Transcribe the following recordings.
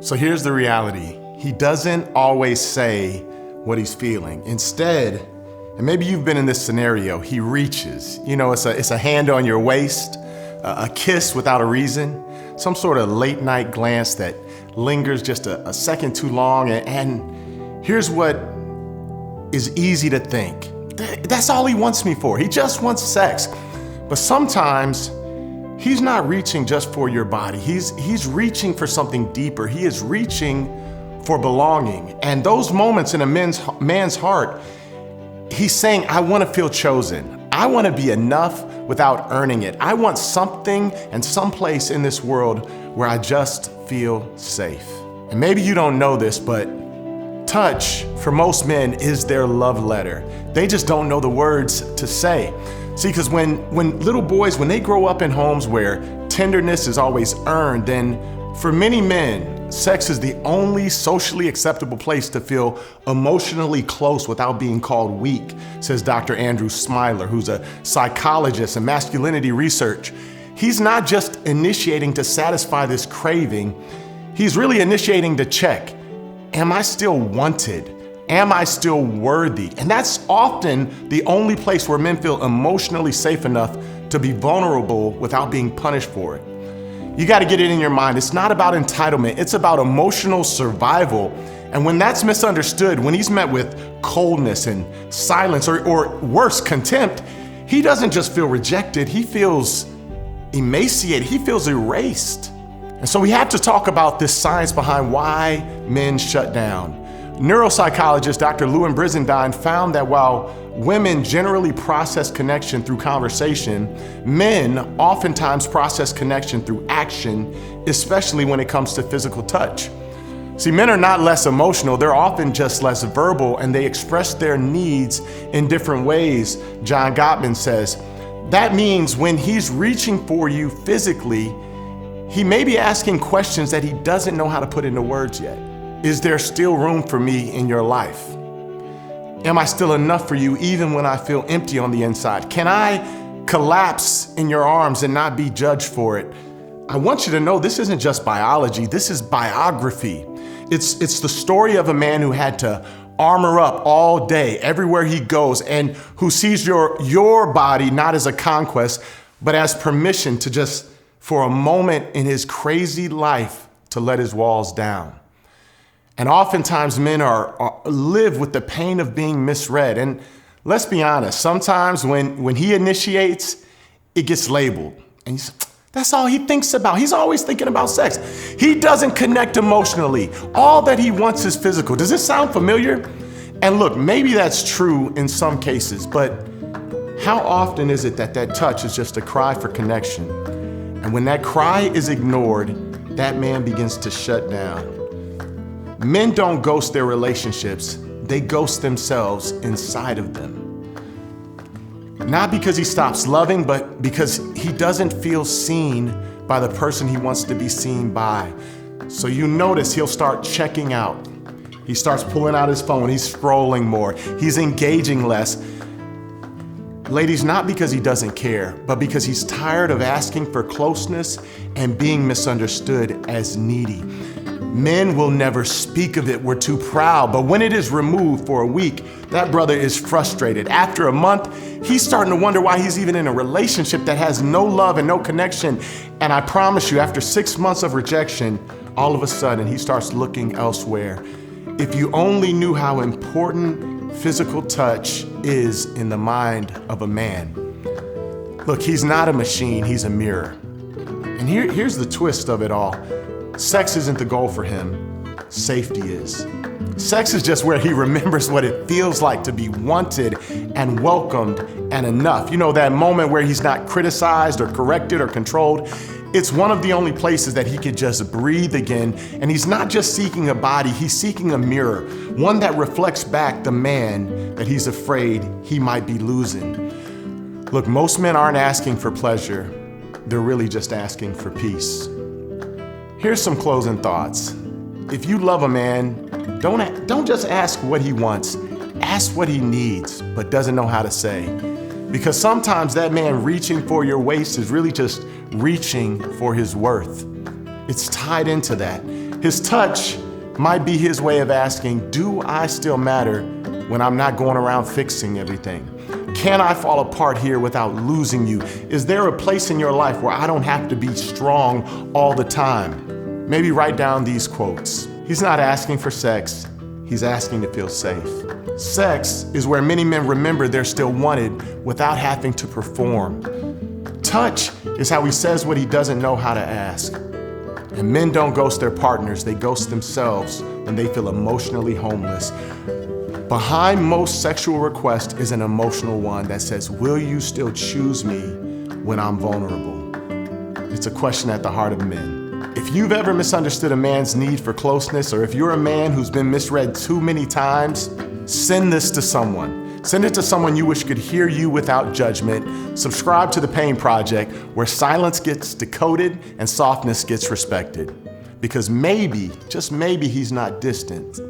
So here's the reality. He doesn't always say what he's feeling. Instead, and maybe you've been in this scenario, he reaches. It's a hand on your waist, a kiss without a reason, some sort of late night glance that lingers just a second too long. And here's what is easy to think. That's all he wants me for. He just wants sex. But sometimes he's not reaching just for your body. He's reaching for something deeper. He is reaching for belonging. And those moments in a man's heart, he's saying, I want to feel chosen. I want to be enough without earning it. I want something and someplace in this world where I just feel safe. And maybe you don't know this, but touch for most men is their love letter. They just don't know the words to say. See, because when little boys, when they grow up in homes where tenderness is always earned, then for many men, sex is the only socially acceptable place to feel emotionally close without being called weak, says Dr. Andrew Smiler, who's a psychologist in masculinity research. He's not just initiating to satisfy this craving, he's really initiating to check, am I still wanted? Am I still worthy? And that's often the only place where men feel emotionally safe enough to be vulnerable without being punished for it. You got to get it in your mind. It's not about entitlement. It's about emotional survival. And when that's misunderstood, when he's met with coldness and silence or worse, contempt, he doesn't just feel rejected. He feels emaciated. He feels erased. And so we have to talk about this science behind why men shut down. Neuropsychologist Dr. Lewin Brizendine found that while women generally process connection through conversation, men oftentimes process connection through action, especially when it comes to physical touch. See, men are not less emotional, they're often just less verbal, and they express their needs in different ways, John Gottman says. That means when he's reaching for you physically, he may be asking questions that he doesn't know how to put into words yet. Is there still room for me in your life? Am I still enough for you even when I feel empty on the inside? Can I collapse in your arms and not be judged for it? I want you to know this isn't just biology, this is biography. It's the story of a man who had to armor up all day, everywhere he goes, and who sees your body not as a conquest, but as permission to just, for a moment in his crazy life, to let his walls down. And oftentimes men live with the pain of being misread. And let's be honest, sometimes when he initiates, it gets labeled. And that's all he thinks about. He's always thinking about sex. He doesn't connect emotionally. All that he wants is physical. Does this sound familiar? And look, maybe that's true in some cases, but how often is it that touch is just a cry for connection? And when that cry is ignored, that man begins to shut down. Men don't ghost their relationships, they ghost themselves inside of them. Not because he stops loving, but because he doesn't feel seen by the person he wants to be seen by. So you notice he'll start checking out. He starts pulling out his phone, he's scrolling more, he's engaging less. Ladies, not because he doesn't care, but because he's tired of asking for closeness and being misunderstood as needy. Men will never speak of it, we're too proud, but when it is removed for a week, that brother is frustrated. After a month, he's starting to wonder why he's even in a relationship that has no love and no connection. And I promise you, after 6 months of rejection, all of a sudden he starts looking elsewhere. If you only knew how important physical touch is in the mind of a man. Look, he's not a machine, he's a mirror. And here's the twist of it all. Sex isn't the goal for him, safety is. Sex is just where he remembers what it feels like to be wanted and welcomed and enough. You know, that moment where he's not criticized or corrected or controlled. It's one of the only places that he could just breathe again. And he's not just seeking a body, he's seeking a mirror, one that reflects back the man that he's afraid he might be losing. Look, most men aren't asking for pleasure, they're really just asking for peace. Here's some closing thoughts. If you love a man, don't just ask what he wants, ask what he needs, but doesn't know how to say. Because sometimes that man reaching for your waist is really just reaching for his worth. It's tied into that. His touch might be his way of asking, do I still matter when I'm not going around fixing everything? Can I fall apart here without losing you? Is there a place in your life where I don't have to be strong all the time? Maybe write down these quotes. He's not asking for sex, he's asking to feel safe. Sex is where many men remember they're still wanted without having to perform. Touch is how he says what he doesn't know how to ask. And men don't ghost their partners, they ghost themselves when they feel emotionally homeless. Behind most sexual requests is an emotional one that says, will you still choose me when I'm vulnerable? It's a question at the heart of men. If you've ever misunderstood a man's need for closeness, or if you're a man who's been misread too many times, send this to someone. Send it to someone you wish could hear you without judgment. Subscribe to The Pain Project, where silence gets decoded and softness gets respected. Because maybe, just maybe, he's not distant.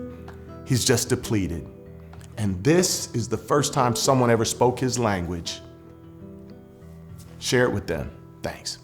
He's just depleted. And this is the first time someone ever spoke his language. Share it with them. Thanks.